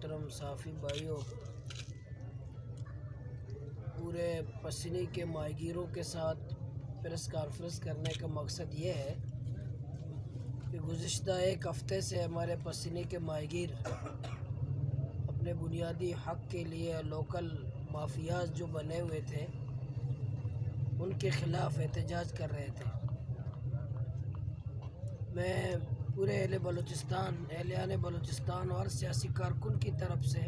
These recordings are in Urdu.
محترم صحافی بھائیوں، پورے پسینی کے ماہی گیروں کے ساتھ پریس کانفرنس کرنے کا مقصد یہ ہے کہ گزشتہ ایک ہفتے سے ہمارے پسینی کے ماہی گیر اپنے بنیادی حق کے لیے لوکل مافیاز جو بنے ہوئے تھے ان کے خلاف احتجاج کر رہے تھے۔ میں پورے اہل بلوچستان، اہلیان بلوچستان اور سیاسی کارکن کی طرف سے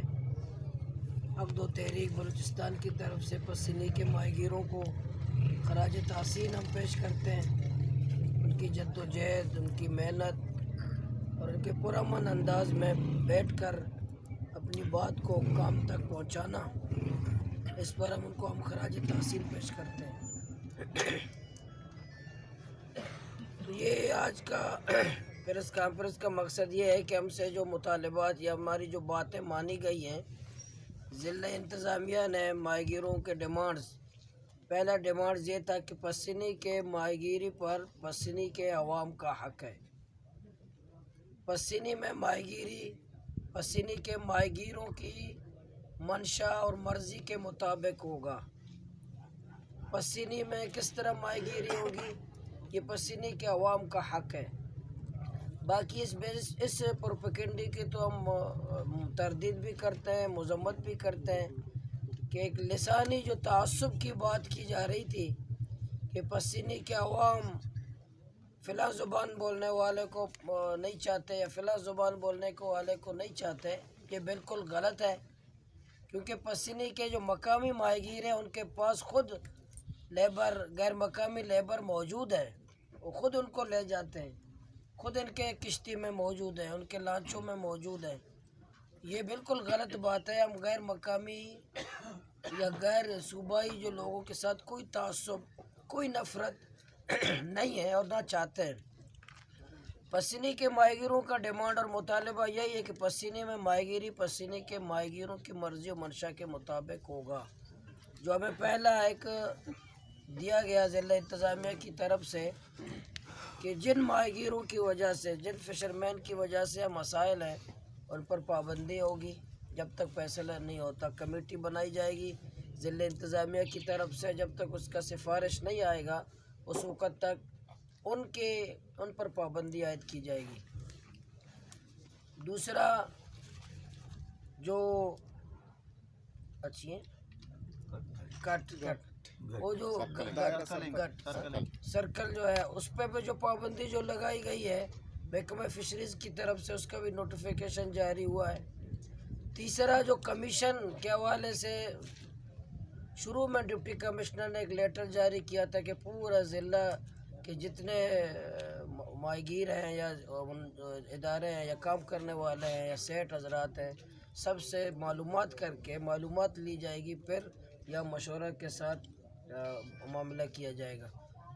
عقد و تحریک بلوچستان کی طرف سے پسینی کے ماہی گیروں کو خراج تحسین ہم پیش کرتے ہیں۔ ان کی جد و جہد، ان کی محنت اور ان کے پرامن انداز میں بیٹھ کر اپنی بات کو کام تک پہنچانا، اس پر ہم ان کو خراج تحسین پیش کرتے ہیں۔ تو یہ آج کا پریس کانفرنس کا مقصد یہ ہے کہ ہم سے جو مطالبات یا ہماری جو باتیں مانی گئی ہیں، ضلع انتظامیہ نے ماہی گیروں کے ڈیمانڈز، پہلا ڈیمانڈز یہ تھا کہ پسینی کے ماہی گیری پر پسینی کے عوام کا حق ہے۔ پسینی میں ماہی گیری پسینی کے ماہی گیروں کی منشا اور مرضی کے مطابق ہوگا۔ پسینی میں کس طرح ماہی گیری ہوگی، یہ پسینی کے عوام کا حق ہے۔ باقی اس پروپیگنڈے کی تو ہم تردید بھی کرتے ہیں، مذمت بھی کرتے ہیں کہ ایک لسانی جو تعصب کی بات کی جا رہی تھی کہ پسینی کے عوام فلاں زبان بولنے والے کو نہیں چاہتے یا فلاں زبان بولنے والے کو نہیں چاہتے، یہ بالکل غلط ہے، کیونکہ پسینی کے جو مقامی ماہی گیر ہیں ان کے پاس خود لیبر، غیر مقامی لیبر موجود ہے، وہ خود ان کو لے جاتے ہیں، خود ان کے کشتی میں موجود ہیں، ان کے لانچوں میں موجود ہیں۔ یہ بالکل غلط بات ہے۔ ہم غیر مقامی یا غیر صوبائی جو لوگوں کے ساتھ کوئی تعصب، کوئی نفرت نہیں ہے اور نہ چاہتے ہیں۔ پسینی کے ماہی گیروں کا ڈیمانڈ اور مطالبہ یہی ہے کہ پسینی میں ماہی گیری پسینی کے ماہی گیروں کی مرضی و منشا کے مطابق ہوگا۔ جو ہمیں پہلا ایک دیا گیا ضلع انتظامیہ کی طرف سے کہ جن ماہی گیروں کی وجہ سے، جن فشرمین کی وجہ سے مسائل ہیں، ان پر پابندی ہوگی۔ جب تک فیصلہ نہیں ہوتا کمیٹی بنائی جائے گی ضلع انتظامیہ کی طرف سے، جب تک اس کا سفارش نہیں آئے گا اس وقت تک ان پر پابندی عائد کی جائے گی۔ دوسرا جو وہ جو سرکل جو ہے اس پہ بھی جو پابندی جو لگائی گئی ہے محکمہ فشریز کی طرف سے، اس کا بھی نوٹیفیکیشن جاری ہوا ہے۔ تیسرا جو کمیشن کے حوالے سے شروع میں ڈپٹی کمشنر نے ایک لیٹر جاری کیا تھا کہ پورا ضلع کے جتنے ماہی گیر ہیں یا ادارے ہیں یا کام کرنے والے ہیں یا سیٹ حضرات ہیں، سب سے معلومات کر کے معلومات لی جائے گی، پھر یا مشورہ کے ساتھ معاملہ کیا جائے گا۔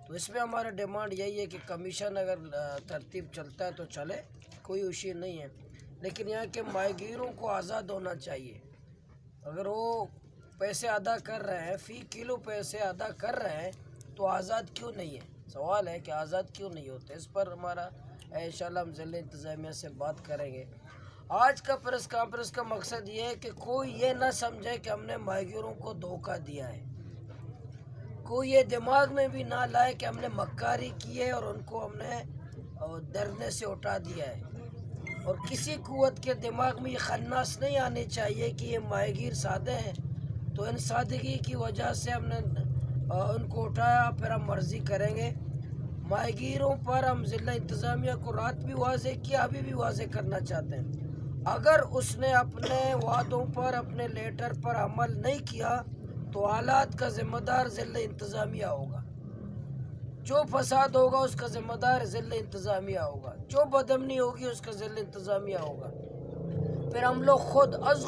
تو اس میں ہمارا ڈیمانڈ یہی ہے کہ کمیشن اگر ترتیب چلتا ہے تو چلے، کوئی ایشو نہیں ہے، لیکن یہاں کے ماہی گیروں کو آزاد ہونا چاہیے۔ اگر وہ پیسے ادا کر رہے ہیں، فی کلو پیسے ادا کر رہے ہیں تو آزاد کیوں نہیں ہے؟ سوال ہے کہ آزاد کیوں نہیں ہوتے۔ اس پر ہمارا انشاءاللہ ہم ضلع انتظامیہ سے بات کریں گے۔ آج کا پریس کانفرنس کا مقصد یہ ہے کہ کوئی یہ نہ سمجھے کہ ہم نے ماہی گیروں کو دھوکہ دیا ہے، کوئی یہ دماغ میں بھی نہ لائے کہ ہم نے مکاری کی ہے اور ان کو ہم نے ڈرنے سے اٹھا دیا ہے، اور کسی قوت کے دماغ میں یہ خناس نہیں آنی چاہیے کہ یہ ماہی گیر سادے ہیں تو ان سادگی کی وجہ سے ہم نے ان کو اٹھایا، پھر ہم مرضی کریں گے۔ ماہی گیروں پر ہم ضلع انتظامیہ کو رات بھی واضح کیا، ابھی بھی واضح کرنا چاہتے ہیں، اگر اس نے اپنے وعدوں پر، اپنے لیٹر پر عمل نہیں کیا تو حالات کا ذمہ دار ضلع انتظامیہ ہوگا۔ جو فساد ہوگا اس کا ذمہ دار ضلع انتظامیہ ہوگا، جو بدامنی ہوگی اس کا ضلع انتظامیہ ہوگا۔ پھر ہم لوگ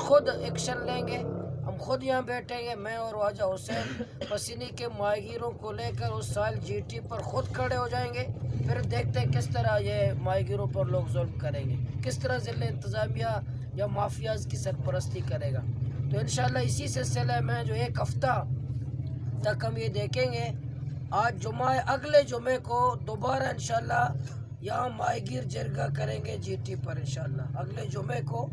خود ایکشن لیں گے، ہم خود یہاں بیٹھیں گے، میں اور خواجہ حسین پسینی کے ماہی گیروں کو لے کر اس سال جی ٹی پر خود کھڑے ہو جائیں گے، پھر دیکھتے ہیں کس طرح یہ ماہی گیروں پر لوگ ظلم کریں گے، کس طرح ضلع انتظامیہ یا مافیاز کی سرپرستی کرے گا۔ تو انشاءاللہ اسی سلسلے میں جو ایک ہفتہ تک ہم یہ دیکھیں گے۔ آج جمعہ ہے، اگلے جمعے کو دوبارہ انشاءاللہ یہاں ماہی گیر جرگہ کریں گے جی ٹی پر انشاءاللہ۔ اگلے جمعے کو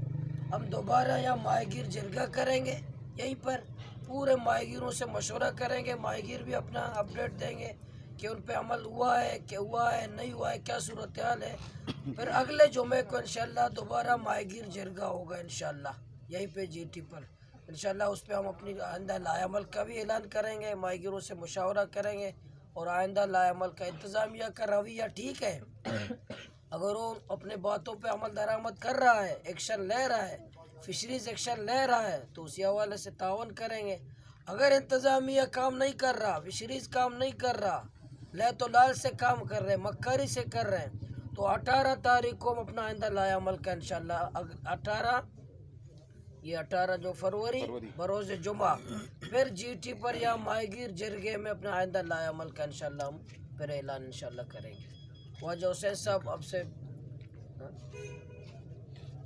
ہم دوبارہ یہاں ماہی گیر جرگہ کریں گے، یہیں پر پورے ماہی گیروں سے مشورہ کریں گے، ماہی گیر بھی اپنا اپڈیٹ دیں گے کہ ان پہ عمل ہوا ہے کہ ہوا ہے نہیں ہوا ہے، کیا صورتحال ہے۔ پھر اگلے جمعے کو انشاءاللہ دوبارہ ماہی گیر جرگہ ہوگا انشاءاللہ یہیں پہ جی ٹی پر انشاءاللہ۔ اس پہ ہم اپنی آئندہ لائے عمل کا بھی اعلان کریں گے، ماہی گیروں سے مشاورہ کریں گے، اور آئندہ لائے عمل کا انتظامیہ کا رویہ ٹھیک ہے، اگر وہ اپنے باتوں پہ عمل درآمد کر رہا ہے، ایکشن لے رہا ہے، فشریز ایکشن لے رہا ہے، تو اسی حوالے سے تعاون کریں گے۔ اگر انتظامیہ کام نہیں کر رہا، فشریز کام نہیں کر رہا، لے تو لال سے کام کر رہے ہیں، مکاری سے کر رہے ہیں، تو 18 تاریخ کو ہم اپنا آئندہ لائے عمل کا انشاءاللہ 18 جو فروری بروز جمعہ پھر جی ٹی پر یا ماہی گیر جرگے میں اپنا آئندہ لائے عمل کا انشاءاللہ ہم پھر اعلان انشاءاللہ کریں گے۔ خواجہ حسین صاحب اب سے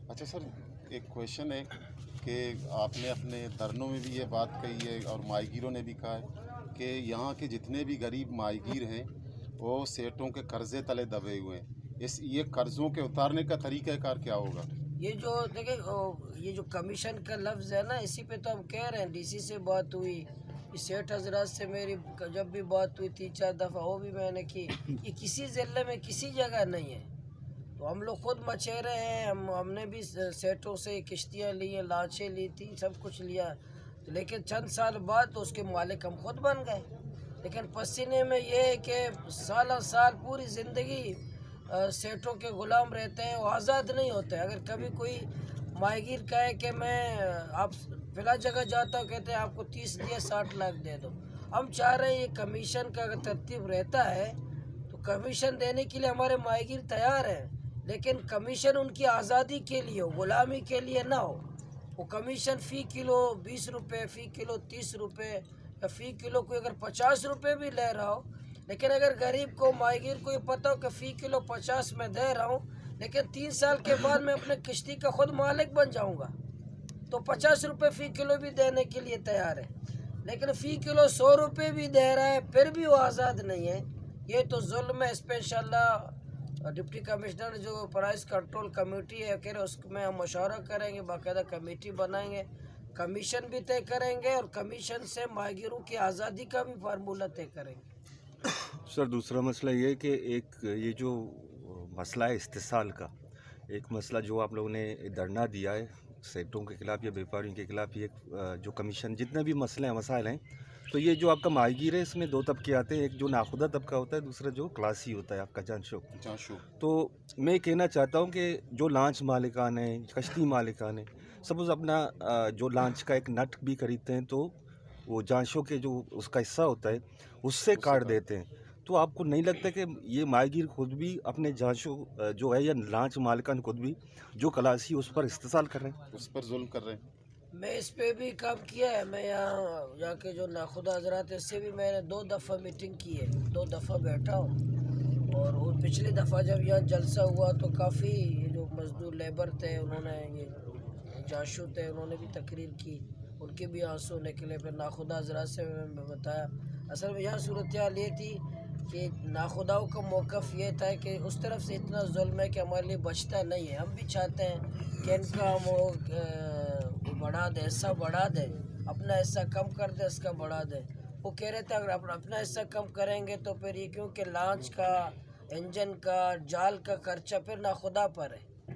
اچھا سر، ایک کویشچن ہے کہ آپ نے اپنے دھرنوں میں بھی یہ بات کہی ہے اور ماہی گیروں نے بھی کہا ہے کہ یہاں کے جتنے بھی غریب ماہی گیر ہیں وہ سیٹوں کے قرضے تلے دبے ہوئے ہیں، یہ قرضوں کے اتارنے کا طریقہ کار کیا ہوگا؟ یہ جو دیکھیں یہ جو کمیشن کا لفظ ہے نا، اسی پہ تو ہم کہہ رہے ہیں، ڈی سی سے بات ہوئی، سیٹھ حضرات سے میری جب بھی بات ہوئی 3-4 دفعہ وہ بھی میں نے کی، یہ کسی ضلع میں کسی جگہ نہیں ہے، تو ہم لوگ خود مچے رہے ہیں، ہم نے بھی سیٹوں سے کشتیاں لی ہیں، لانچیں لی تھیں، سب کچھ لیا، لیکن چند سال بعد تو اس کے مالک ہم خود بن گئے۔ لیکن پسینے میں یہ ہے کہ سالہ سال پوری زندگی سیٹوں کے غلام رہتے ہیں، وہ آزاد نہیں ہوتے۔ اگر کبھی کوئی ماہی گیر کہے کہ میں آپ فلاں جگہ جاتا ہوں، کہتے ہیں آپ کو 30 دیا 60 لاکھ دے دو، ہم چاہ رہے ہیں یہ کمیشن کا اگر ترتیب رہتا ہے تو کمیشن دینے کے لیے ہمارے ماہی گیر تیار ہیں، لیکن کمیشن ان کی آزادی کے لیے ہو، غلامی کے لیے نہ ہو۔ وہ کمیشن فی کلو 20 روپے، فی کلو 30 روپے، یا فی کلو کوئی اگر 50 روپے بھی لے رہا ہو، لیکن اگر غریب کو ماہی گیر کو یہ پتہ ہو کہ فی کلو 50 میں دے رہا ہوں، لیکن 3 سال کے بعد میں اپنے کشتی کا خود مالک بن جاؤں گا، تو 50 روپے فی کلو بھی دینے کے لیے تیار ہے، لیکن فی کلو 100 روپے بھی دے رہا ہے پھر بھی وہ آزاد نہیں ہے۔ یہ تو ظلم ہے۔ اس پہ انشاءاللہ ڈپٹی کمشنر جو پرائز کنٹرول کمیٹی ہے کہہ رہے اس میں ہم مشورہ کریں گے، باقاعدہ کمیٹی بنائیں گے، کمیشن بھی طے کریں گے، اور کمیشن سے ماہی گیروں کی آزادی کا بھی فارمولہ طے کریں گے۔ سر دوسرا مسئلہ یہ کہ ایک یہ جو مسئلہ ہے استحصال کا، ایک مسئلہ جو آپ لوگوں نے دھرنا دیا ہے سیٹوں کے خلاف یا بیپاریوں کے خلاف، یہ جو کمیشن جتنے بھی مسئلے ہیں مسائل ہیں، تو یہ جو آپ کا ماہی گیر ہے اس میں 2 طبقے آتے ہیں، ایک جو ناخودہ طبقہ ہوتا ہے، دوسرا جو کلاسی ہوتا ہے آپ کا جانشو۔ تو میں کہنا چاہتا ہوں کہ جو لانچ مالکان ہیں، کشتی مالکان ہیں، سپوز اپنا جو لانچ کا ایک نٹ بھی خریدتے ہیں تو وہ جانشو کے جو اس کا حصہ ہوتا ہے اس سے کاٹ دیتے ہیں، تو آپ کو نہیں لگتا کہ یہ ماہی گیر خود بھی اپنے جانشو جو ہے یا لانچ مالکان خود بھی جو کلاسی اس پر استحصال کر رہے ہیں، اس پر ظلم کر رہے ہیں؟ میں اس پہ بھی کام کیا ہے، میں یہاں جا کے جو ناخودہ حضرات اس سے بھی میں نے 2 دفعہ میٹنگ کی ہے، 2 دفعہ بیٹھا ہوں، اور وہ پچھلی دفعہ جب یہاں جلسہ ہوا تو کافی یہ جو مزدور لیبر تھے انہوں نے، یہ جانشو تھے، انہوں نے بھی تقریر کی، ان کے بھی آنسو نکلے۔ پھر ناخودہ حضرات سے میں بتایا، اصل میں یہاں صورتحال یہ تھی کہ ناخوداؤں کا موقف یہ تھا کہ اس طرف سے اتنا ظلم ہے کہ ہمارے لیے بچتا نہیں ہے، ہم بھی چاہتے ہیں کہ ان کا ہم بڑھا دیں، حصہ بڑھا دیں، اپنا حصہ کم کر دیں، اس کا بڑھا دیں۔ وہ کہہ رہے تھے اگر اپنا حصہ کم کریں گے تو پھر یہ کیونکہ لانچ کا، انجن کا، جال کا خرچہ پھر ناخدا پر ہے،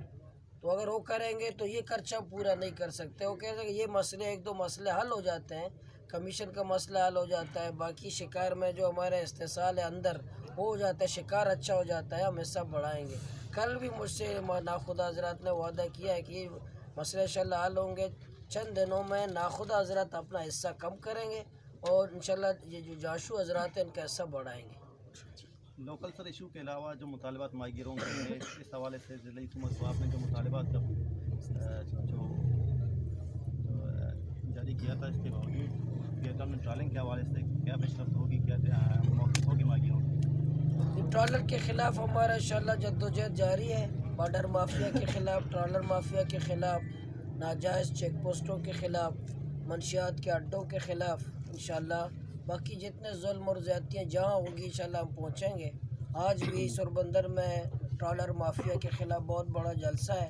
تو اگر وہ کریں گے تو یہ خرچہ پورا نہیں کر سکتے۔ وہ کہہ رہے ہیں کہ یہ مسئلے 1-2 مسئلے حل ہو جاتے ہیں، کمیشن کا مسئلہ حل ہو جاتا ہے، باقی شکار میں جو ہمارے استحصال ہے اندر وہ ہو جاتا ہے، شکار اچھا ہو جاتا ہے، ہم حصہ بڑھائیں گے۔ کل بھی مجھ سے ناخدا حضرات نے وعدہ کیا ہے کہ یہ مسئلے انشاءاللہ حل ہوں گے، چند دنوں میں ناخدا حضرات اپنا حصہ کم کریں گے، اور انشاءاللہ یہ جو جانشو حضرات ہیں ان کا حصہ بڑھائیں گے۔ لوکل سر ایشو کے علاوہ جو مطالبات ماہی گیروں کے ہیں اس حوالے سے ضلع حکومت صاحب نے جو مطالبات جو جاری کیا تھا، اس کے باوجود ویتنام ٹرالنگ کے حوالے سے کیا پیش رفت ہوگی، کیا موقف ہوگی ماہی گیروں کی؟ ٹرالر کے خلاف ہمارا انشاءاللہ جدوجہد جاری ہے، بارڈر مافیا کے خلاف، ٹرالر مافیا کے خلاف، ناجائز چیک پوسٹوں کے خلاف، منشیات کے اڈوں کے خلاف انشاءاللہ، باقی جتنے ظلم اور زیادتیاں جہاں ہوں گی انشاءاللہ ہم پہنچیں گے۔ آج بھی سوربندر میں ٹرالر مافیا کے خلاف بہت بڑا جلسہ ہے،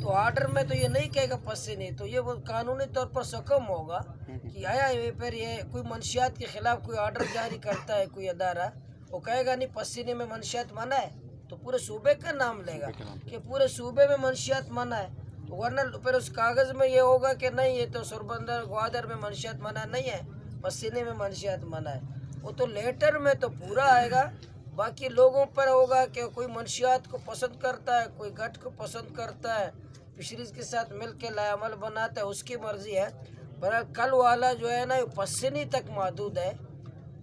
تو آرڈر میں تو یہ نہیں کہے گا پسینے، تو یہ وہ قانونی طور پر حکم ہوگا کہ آیا پھر یہ کوئی منشیات کے خلاف کوئی آرڈر جاری کرتا ہے کوئی ادارہ، وہ کہے گا نہیں پسینے میں منشیات منع ہے، تو پورے صوبے کا نام لے گا کہ پورے صوبے میں منشیات منع ہے، ورنہ پھر اس کاغذ میں یہ ہوگا کہ نہیں یہ تو سربندر گوادر میں منشیات منع نہیں ہے، پسینے میں منشیات منع ہے، وہ تو لیٹر میں تو پورا آئے گا، باقی لوگوں پر ہوگا کہ کوئی منشیات کو پسند کرتا ہے، کوئی گٹ کو پسند کرتا ہے، فشریز کے ساتھ مل کے لائے عمل بناتا ہے، اس کی مرضی ہے۔ برحال کل والا جو ہے نا یہ پسینی تک محدود ہے،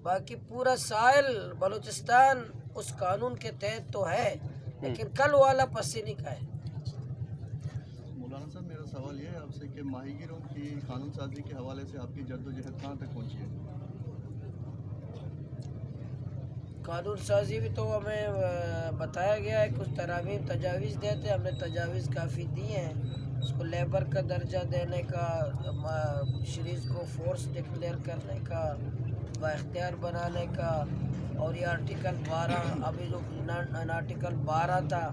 باقی پورا ساحل بلوچستان اس قانون کے تحت تو ہے، لیکن کل والا پسینی کا ہے۔ مولانا صاحب میرا سوال یہ ہے آپ سے کہ ماہی گیروں کی قانون سازی کے حوالے سے آپ کی جدوجہد کہاں تک پہنچی ہے؟ قانون سازی بھی تو ہمیں بتایا گیا ہے، کچھ ترامیم تجاویز دیتے ہم نے تجاویز کافی دی ہیں، اس کو لیبر کا درجہ دینے کا، فشریز کو فورس ڈکلیئر کرنے کا، با اختیار بنانے کا، اور یہ آرٹیکل 12 ابھی جو آرٹیکل 12 تھا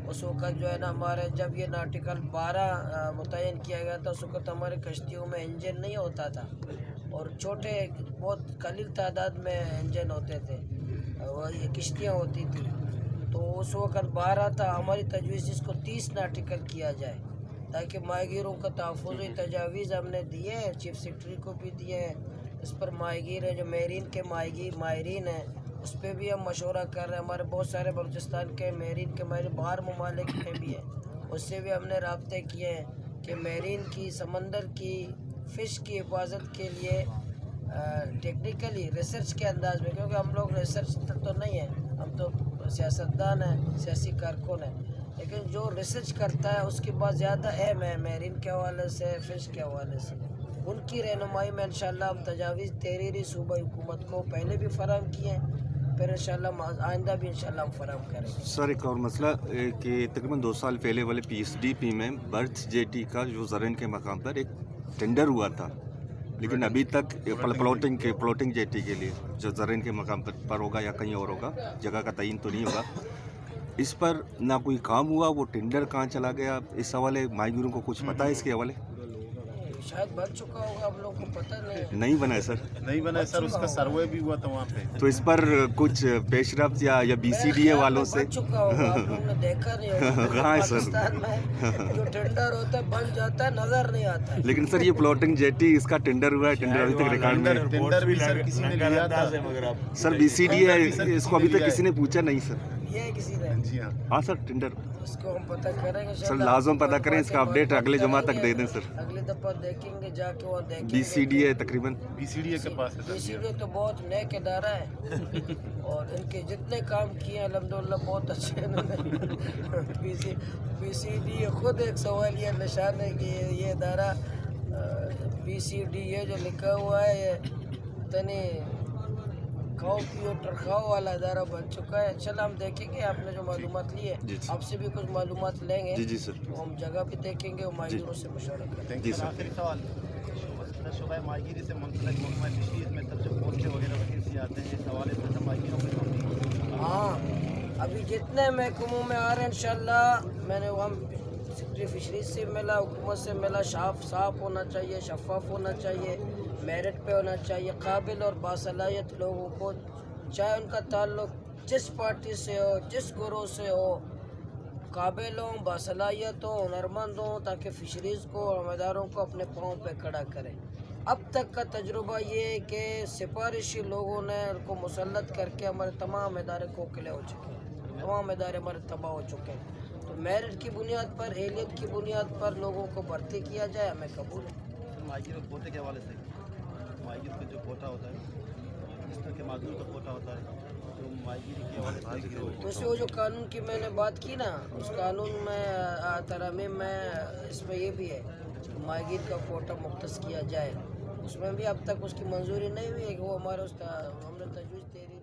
اس وقت جو ہے نا ہمارے جب یہ آرٹیکل 12 متعین کیا گیا تھا اس وقت ہمارے کشتیوں میں انجن نہیں ہوتا تھا اور چھوٹے بہت قلیل تعداد میں انجن ہوتے تھے، یہ کشتیاں ہوتی تھی، تو اس وقت 12 تھا، ہماری تجویز اس کو 30 ناٹیکل کیا جائے تاکہ ماہی گیروں کا تحفظی تجاویز ہم نے دیے ہیں، چیف سیکرٹری کو بھی دیے ہیں، اس پر ماہی گیر ہیں جو میرین کے ماہرین ہیں اس پہ بھی ہم مشورہ کر رہے ہیں، ہمارے بہت سارے بلوچستان کے میرین کے ماہرین باہر ممالک میں بھی ہیں، اس سے بھی ہم نے رابطے کیے ہیں کہ میرین کی سمندر کی فش کی حفاظت کے لیے ٹیکنیکلی ریسرچ کے انداز میں، کیونکہ ہم لوگ ریسرچ تو نہیں ہیں، ہم تو سیاستدان ہیں، سیاسی کارکن ہیں، لیکن جو ریسرچ کرتا ہے اس کے بعد زیادہ اہم ہے میرین کے حوالے سے، فش کے حوالے سے، ان کی رہنمائی میں انشاءاللہ ہم تجاویز تحریری صوبائی حکومت کو پہلے بھی فراہم کیے ہیں، پھر انشاءاللہ آئندہ بھی انشاءاللہ ہم فراہم کریں گے۔ سر ایک اور مسئلہ کہ تقریباً 2 سال پہلے والے پی ایس ڈی پی میں برتھ جیٹی کا جو زرین کے مقام پر ایک ٹینڈر ہوا تھا، لیکن ابھی تک پلاٹنگ جیٹی کے لیے جو زرین کے مقام پر ہوگا یا کہیں اور ہوگا، جگہ کا تعین تو نہیں ہوگا، اس پر نہ کوئی کام ہوا، وہ ٹینڈر کہاں چلا گیا، اس حوالے ماہی گیروں کو کچھ پتہ ہے اس کے حوالے؟ شاید بن چکا ہوگا، ہم لوگ کو پتہ نہیں بنا ہے سر؟ نہیں بنا ہے سر، اس کا سروے بھی ہوا تھا وہاں پہ، تو اس پر کچھ پیش رفت یا بی سی ڈی اے والوں سے بن چکا ہوگا، آپ لوگوں نے دیکھا نہیں ہوگا، کہاں ہے سر؟ پاکستان میں جو ٹینڈر ہوتا ہے بن جاتا ہے، نظر نہیں آتا ہے۔ لیکن سر یہ پلاٹنگ جیٹی اس کا ٹینڈر ہوا ہے، ٹینڈر ابھی تک ریکارڈ میں ٹینڈر بھی سر کسی نے لیا تھا سر بی سی ڈی اے اس کو ابھی تک کسی نے پوچھا نہیں سر؟ یہ کسی نے، جی ہاں ہاں سر ٹینڈر اس کو ہم پتہ کریں گے سر، لازم پتہ کریں، اس کا اپڈیٹ اگلے جمعہ تک دے دیں سر۔ اگلی دفعہ دیکھیں گے جا کے وہ دیکھیں بی سی ڈی اے تقریباً بی سی ڈی اے کے پاس ہے بی سی سر۔ ڈی تو بہت نیک ادارہ ہے اور ان کے جتنے کام کیے ہیں الحمدللہ بہت اچھے ہیں۔ بی سی ڈی خود ایک سوالیہ نشان ہے کہ یہ ادارہ بی سی ڈی اے جو لکھا ہوا ہے یہ تنی کھاؤ پیو ٹرخاؤ والا ادارہ بن چکا ہے۔ چل ہم دیکھیں گے، آپ نے جو معلومات لی ہے آپ سے بھی کچھ معلومات لیں گے، جی سر، تو ہم جگہ بھی دیکھیں گے اور ماہروں سے مشورہ کریں گے۔ جی سر۔ آخری سوال، شعبہ ماہی گیری سے منسلک محکمہ فشریز میں سب جو پوسٹیں وغیرہ ویکینسی آتے ہیں اس حوالے سے ماہی گیروں کے ہاں ابھی جتنے محکموں میں آ رہے ہیں انشاءاللہ، میں نے ہم سیکرٹری فشریز سے ملا، حکومت سے ملا، صاف ہونا چاہیے، شفاف ہونا چاہیے، میرٹ پہ ہونا چاہیے، قابل اور باصلاحیت لوگوں کو، چاہے ان کا تعلق جس پارٹی سے ہو، جس گروہ سے ہو، قابل ہوں، باصلاحیت ہوں، ہنرمند ہوں، تاکہ فشریز کو اور عہدیداروں کو اپنے پاؤں پہ کھڑا کریں۔ اب تک کا تجربہ یہ ہے کہ سفارشی لوگوں نے ان کو مسلط کر کے ہمارے تمام ادارے کھوکھلے ہو چکے ہیں، تمام ادارے ہمارے تباہ ہو چکے ہیں، تو میرٹ کی بنیاد پر، اہلیت کی بنیاد پر لوگوں کو بھرتی کیا جائے، ہمیں قبول ہے۔ ماہی گیروں کے کوٹے کے حوالے سے، ماہی گیر کا جو کوٹا ہوتا ہے، جس طرح کے معذور کا کوٹا ہوتا ہے، تو ماہی گیری کے حوالے سے تو اس وہ جو قانون کی میں نے بات کی نا، اس قانون میں ترامیم میں اس میں یہ بھی ہے کہ ماہی گیر کا کوٹا مختص کیا جائے، اس میں بھی اب تک اس کی منظوری نہیں ہوئی ہے کہ وہ ہمارے ہم نے تجویز تحریر